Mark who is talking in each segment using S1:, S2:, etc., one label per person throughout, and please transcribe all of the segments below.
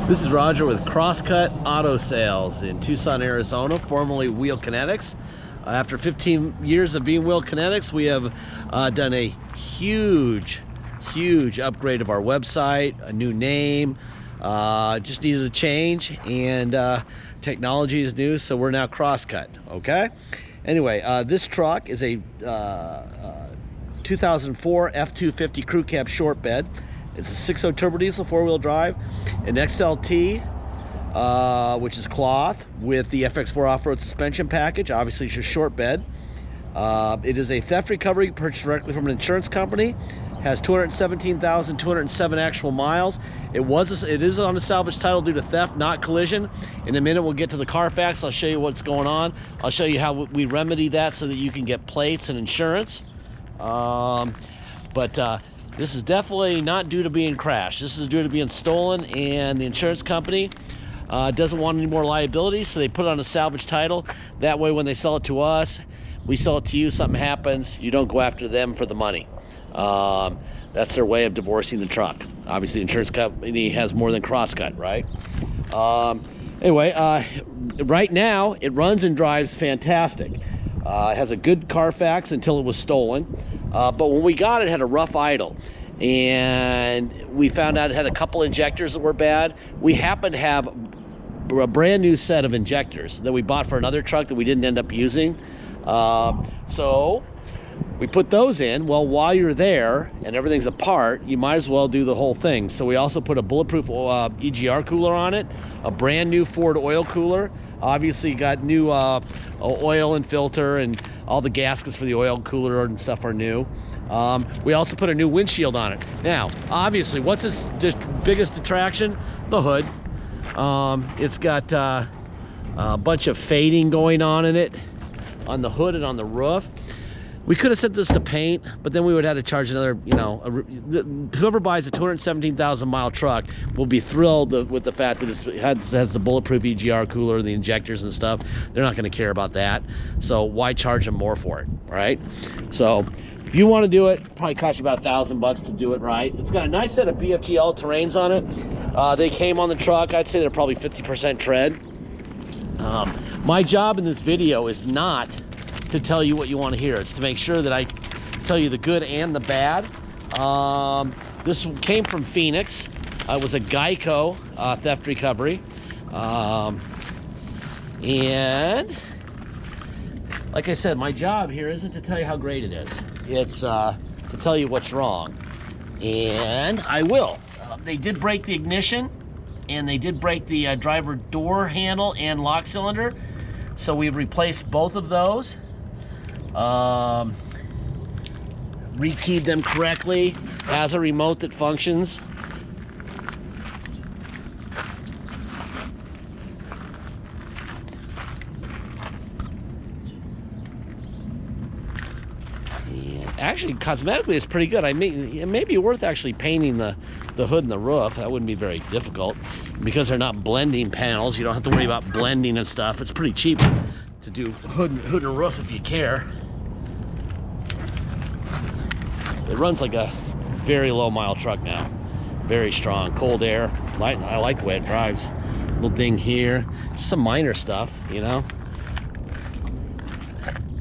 S1: This is Roger with Crosscut Auto Sales in Tucson, Arizona, formerly Wheel Kinetics. After 15 years of being Wheel Kinetics, we have done a huge upgrade of our website, a new name, just needed a change, and technology is new, so we're now Crosscut, okay? Anyway, this truck is a 2004 F250 crew cab short bed. It's a 6.0 turbo diesel 4-wheel drive, an XLT, which is cloth with the FX4 off-road suspension package. Obviously, it's a short bed. It is a theft recovery purchased directly from an insurance company. Has 217,207 actual miles. It is on a salvage title due to theft, not collision. In a minute, we'll get to the Carfax. I'll show you what's going on. I'll show you how we remedy that so that you can get plates and insurance. This is definitely not due to being crashed. This is due to being stolen, and the insurance company doesn't want any more liability, so they put it on a salvage title. That way, when they sell it to us, we sell it to you, something happens, you don't go after them for the money. That's their way of divorcing the truck. Obviously, the insurance company has more than Crosscut, right? Anyway, right now, it runs and drives fantastic. It has a good Carfax until it was stolen. But when we got it, it had a rough idle. And we found out it had a couple injectors that were bad. We happened to have a brand new set of injectors that we bought for another truck that we didn't end up using. So we put those in. Well, while you're there and everything's apart, you might as well do the whole thing. So we also put a bulletproof EGR cooler on it, a brand new Ford oil cooler. Obviously got new oil and filter, and all the gaskets for the oil cooler and stuff are new. We also put a new windshield on it. Now, obviously, what's its biggest attraction? The hood. It's got a bunch of fading going on in it, on the hood and on the roof. We could have sent this to paint, but then we would have to charge another, you know, whoever buys a 217,000 mile truck will be thrilled with the fact that it has the bulletproof EGR cooler, the injectors and stuff. They're not going to care about that. So why charge them more for it, right? So if you want to do it, probably cost you about $1,000 to do it right. It's got a nice set of BFG all-terrains on it. They came on the truck. I'd say they're probably 50% tread. My job in this video is not to tell you what you want to hear. It's to make sure that I tell you the good and the bad. This came from Phoenix. It was a Geico theft recovery. And like I said, my job here isn't to tell you how great it is. It's to tell you what's wrong. And I will. They did break the ignition, and they did break the driver door handle and lock cylinder. So we've replaced both of those. Rekeyed them correctly, has a remote that functions. And actually, cosmetically, it's pretty good. I mean, it may be worth actually painting the hood and the roof. That wouldn't be very difficult. Because they're not blending panels, you don't have to worry about blending and stuff. It's pretty cheap to do hood and roof if you care. It runs like a very low mile truck now. Very strong, cold air. I like the way it drives. Little ding here, just some minor stuff, you know.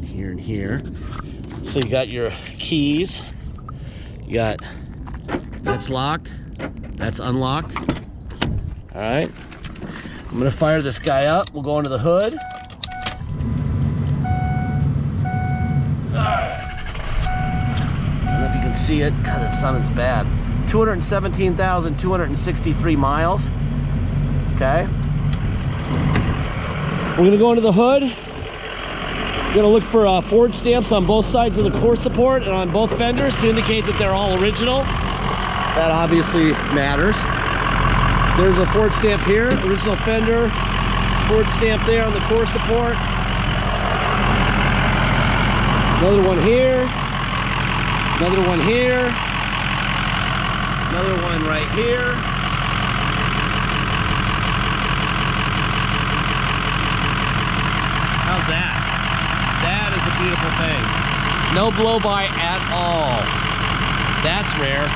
S1: Here and here. So you got your keys. You got, that's locked, that's unlocked. All right, I'm gonna fire this guy up. We'll go into the hood. See it. God, the sun is bad. 217,263 miles. Okay. We're gonna go into the hood. Gonna look for Ford stamps on both sides of the core support and on both fenders to indicate that they're all original. That obviously matters. There's a Ford stamp here, original fender. Ford stamp there on the core support. Another one here. Another one here, another one right here. How's that? That is a beautiful thing. No blow-by at all. That's rare.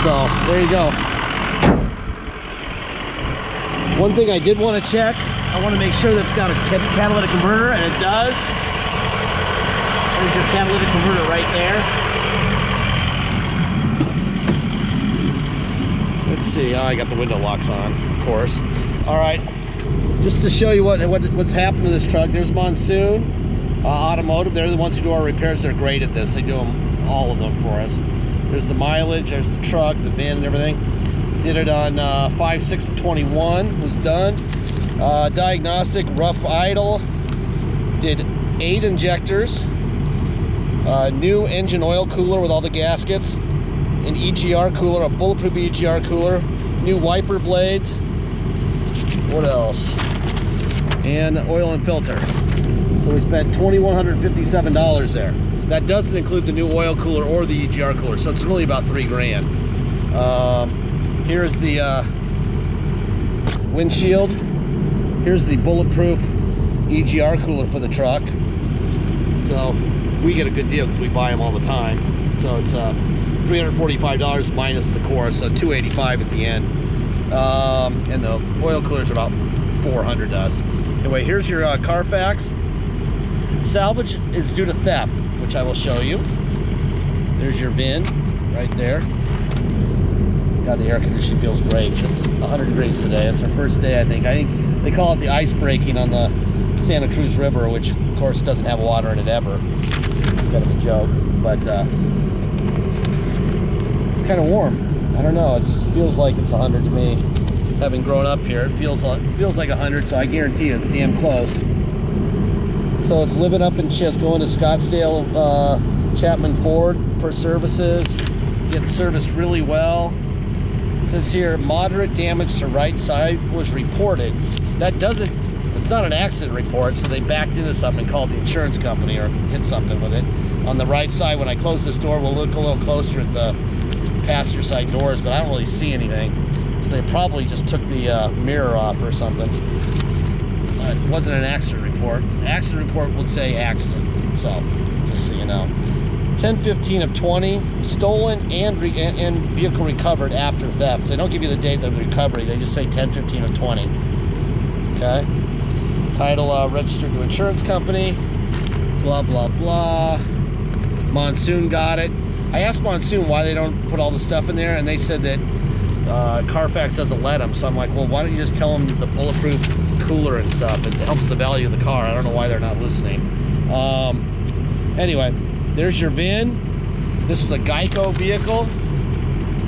S1: So, there you go. One thing I did want to check, I want to make sure that it's got a catalytic converter, and it does. There's your catalytic converter right there. Let's see, I got the window locks on, of course. All right, just to show you what's happened to this truck, there's Monsoon Automotive. They're the ones who do our repairs. They're great at this. They do them, all of them, for us. There's the mileage, there's the truck, the VIN, and everything. Did it on 5/6/21, was done. Diagnostic, rough idle. Did 8 injectors. New engine oil cooler with all the gaskets. An EGR cooler, a bulletproof EGR cooler. New wiper blades. What else? And oil and filter. So we spent $2,157 there. That doesn't include the new oil cooler or the EGR cooler, so it's really about $3 grand. Here's the windshield. Here's the bulletproof EGR cooler for the truck. So we get a good deal because we buy them all the time. So it's $345 minus the core, so $285 at the end. And the oil coolers are about $400 to us. Anyway, here's your Carfax. Salvage is due to theft, which I will show you. There's your VIN right there. God, the air conditioning feels great. It's 100 degrees today. It's our first day, I think. They call it the ice breaking on the Santa Cruz River, which of course doesn't have water in it ever. It's kind of a joke, but it's kind of warm. I don't know, it feels like it's 100 to me. Having grown up here, it feels like 100, so I guarantee you it's damn close. So it's living up in it's going to Scottsdale Chapman Ford for services. Getting serviced really well. It says here, moderate damage to right side was reported. It's not an accident report, so they backed into something and called the insurance company or hit something with it. On the right side, when I close this door, we'll look a little closer at the passenger side doors, but I don't really see anything. So they probably just took the mirror off or something. It wasn't an accident report. The accident report would say accident, so just so you know. 10/15/20, stolen and vehicle recovered after theft. So they don't give you the date of the recovery, they just say 10/15/20. Okay. Title registered to insurance company. Blah, blah, blah. Monsoon got it. I asked Monsoon why they don't put all the stuff in there, and they said that Carfax doesn't let them. So I'm like, well, why don't you just tell them the bulletproof cooler and stuff? It helps the value of the car. I don't know why they're not listening. Anyway, there's your VIN. This was a Geico vehicle.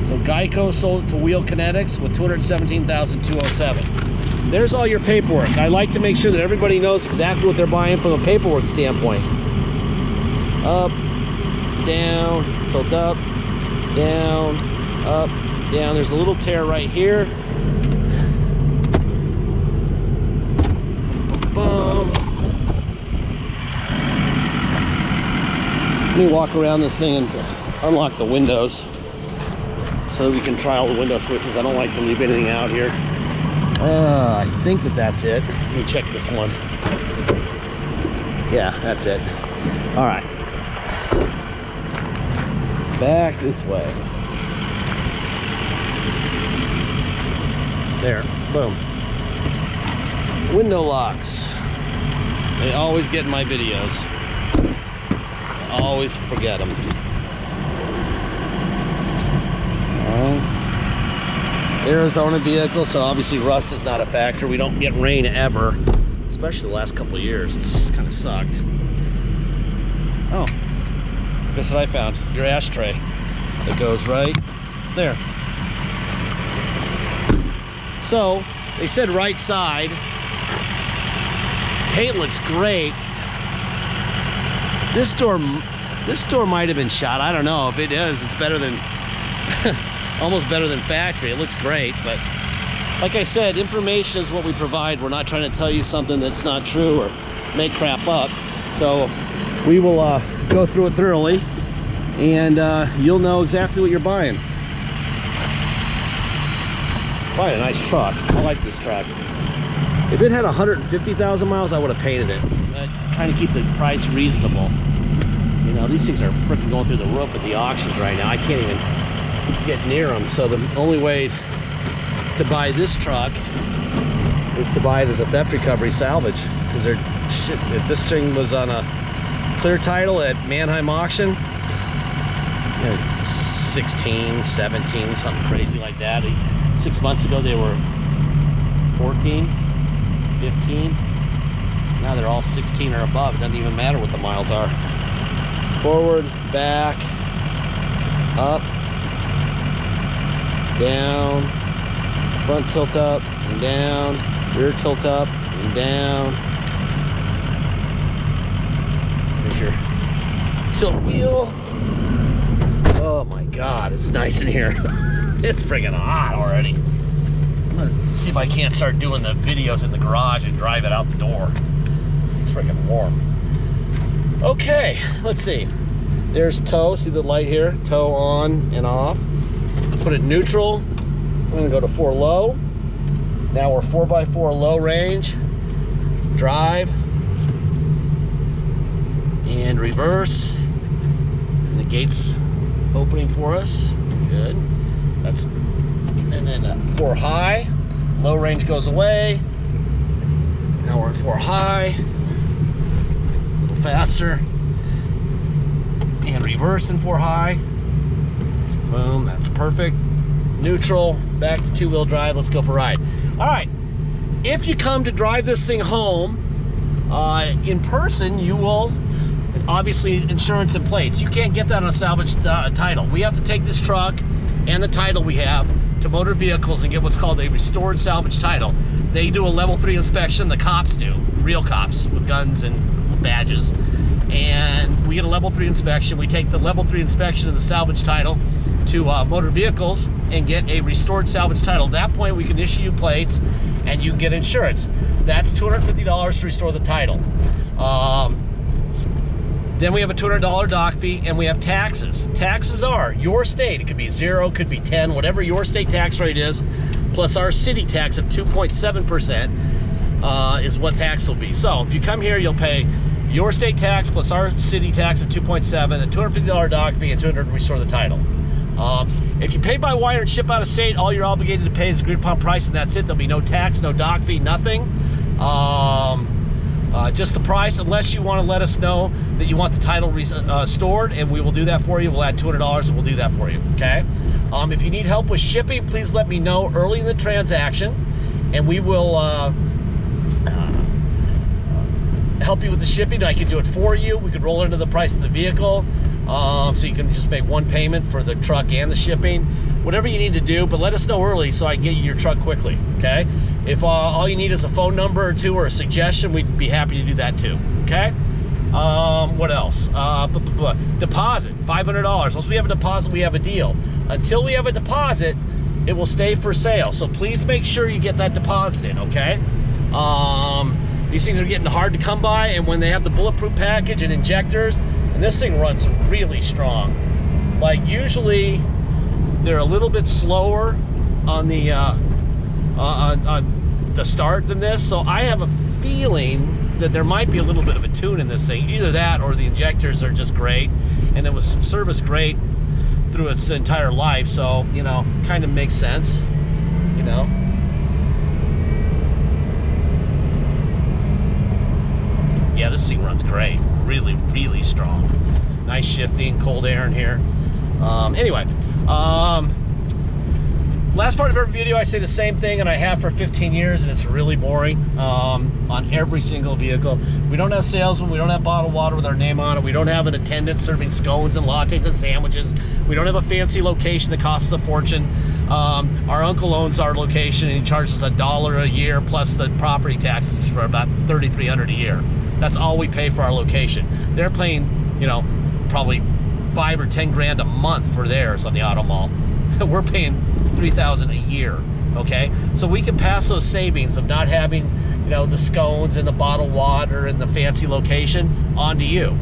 S1: So Geico sold it to Wheel Kinetics with $217,207. There's all your paperwork. I like to make sure that everybody knows exactly what they're buying from a paperwork standpoint. Up, down, tilt up, down, up, down. There's a little tear right here. Boom. Let me walk around this thing and unlock the windows so that we can try all the window switches. I don't like to leave anything out here. I think that's it. Let me check this one. Yeah, that's it. All right. Back this way. There, boom. Window locks. They always get in my videos. I always forget them. Arizona vehicle, so obviously rust is not a factor. We don't get rain ever, especially the last couple of years. It's kind of sucked. Oh, guess what I found? Your ashtray. It goes right there. So they said right side. Paint looks great. This door might have been shot. I don't know. If it is, it's better than almost better than factory. It looks great, but like I said, information is what we provide. We're not trying to tell you something that's not true or make crap up. So we will go through it thoroughly, and you'll know exactly what you're buying. Quite a nice truck. I like this truck. If it had 150,000 miles, I would have painted it. I'm trying to keep the price reasonable. You know, these things are freaking going through the roof at the auctions right now. I can't even get near them. So the only way to buy this truck is to buy it as a theft recovery salvage, because they're shit. If this thing was on a clear title at Mannheim auction, you know, 16, 17, something crazy like that. 6 months ago they were 14, 15. Now they're all 16 or above. It doesn't even matter what the miles are. Forward, back, up, down, front tilt up and down, rear tilt up and down. There's your tilt wheel. Oh my God, it's nice in here. It's freaking hot already. I'm gonna see if I can't start doing the videos in the garage and drive it out the door. It's freaking warm. Okay, let's see. There's tow, see the light here? Tow on and off. Put it neutral. I'm gonna go to 4 low. Now we're 4x4 low range. Drive. And reverse. And the gate's opening for us. Good. That's, and then 4 high. Low range goes away. Now we're at 4 high. A little faster. And reverse in 4 high. Boom, that's perfect. Neutral, back to 2-wheel drive. Let's go for a ride. All right, if you come to drive this thing home in person, you will obviously insurance and plates. You can't get that on a salvage title. We have to take this truck and the title we have to motor vehicles and get what's called a restored salvage title. They do a level 3 inspection. The cops do, real cops with guns and badges. And we get a level 3 inspection. We take the level 3 inspection of the salvage title to motor vehicles and get a restored salvage title. At that point, we can issue you plates and you can get insurance. That's $250 to restore the title. Then we have a $200 dock fee, and we have taxes. Taxes are your state. It could be 0, could be 10, whatever your state tax rate is, plus our city tax of 2.7% is what tax will be. So if you come here, you'll pay your state tax plus our city tax of 2.7, a $250 dock fee, and $200 to restore the title. If you pay by wire and ship out of state, all you're obligated to pay is agreed upon price, and that's it. There'll be no tax, no dock fee, nothing. Just the price, unless you want to let us know that you want the title stored, and we will do that for you. We'll add $200 and we'll do that for you, okay? If you need help with shipping, please let me know early in the transaction, and we will help you with the shipping. I can do it for you. We could roll into the price of the vehicle, so you can just make one payment for the truck and the shipping. Whatever you need to do, but let us know early so I can get you your truck quickly, okay? If all you need is a phone number or two or a suggestion, we'd be happy to do that too, okay? What else? Deposit, $500. Once we have a deposit, we have a deal. Until we have a deposit, it will stay for sale. So please make sure you get that deposit in, okay? These things are getting hard to come by, and when they have the bulletproof package and injectors, and this thing runs really strong. Like usually, they're a little bit slower on the start than this, so I have a feeling that there might be a little bit of a tune in this thing. Either that or the injectors are just great, and it was serviced great through its entire life, so, you know, kind of makes sense, you know. Yeah, this thing runs great. Really, really strong. Nice shifting, cold air in here. Anyway, last part of every video I say the same thing, and I have for 15 years, and it's really boring on every single vehicle. We don't have salesmen, we don't have bottled water with our name on it, we don't have an attendant serving scones and lattes and sandwiches, we don't have a fancy location that costs a fortune. Our uncle owns our location, and he charges $1 a year plus the property taxes for about $3,300 a year. That's all we pay for our location. They're paying, you know, probably 5 or 10 grand a month for theirs on the auto mall. We're paying $3,000 a year, okay? So we can pass those savings of not having, you know, the scones and the bottled water and the fancy location on to you.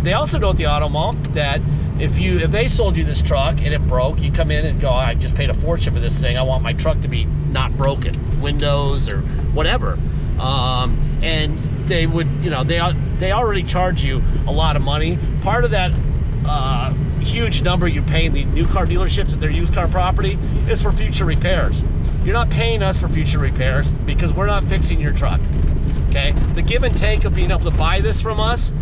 S1: They also know at the auto mall that if they sold you this truck and it broke, you come in and go, I just paid a fortune for this thing. I want my truck to be not broken, windows or whatever. And they would, you know, they already charge you a lot of money. Part of that huge number you're paying the new car dealerships at their used car property is for future repairs. you're not paying us for future repairs because we're not fixing your truck. Okay, the give and take of being able to buy this from us,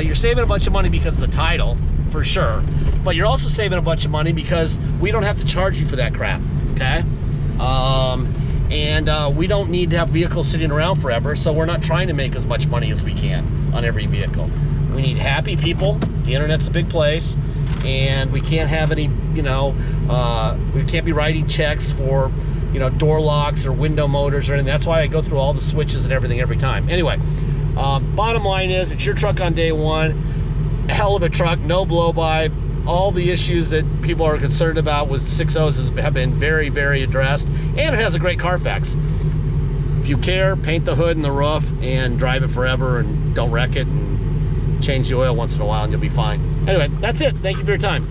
S1: you're saving a bunch of money because of the title, for sure, but you're also saving a bunch of money because we don't have to charge you for that crap, okay? We don't need to have vehicles sitting around forever, so we're not trying to make as much money as we can on every vehicle. We need happy people. The internet's a big place, and we can't have any, you know, we can't be writing checks for, you know, door locks or window motors or anything. That's why I go through all the switches and everything every time. Anyway, bottom line is, it's your truck on day one. Hell of a truck, no blow by. All the issues that people are concerned about with 6.0s have been very, very addressed, and it has a great Carfax. If you care, paint the hood and the roof and drive it forever, and don't wreck it, and change the oil once in a while, and you'll be fine. Anyway, that's it. Thank you for your time.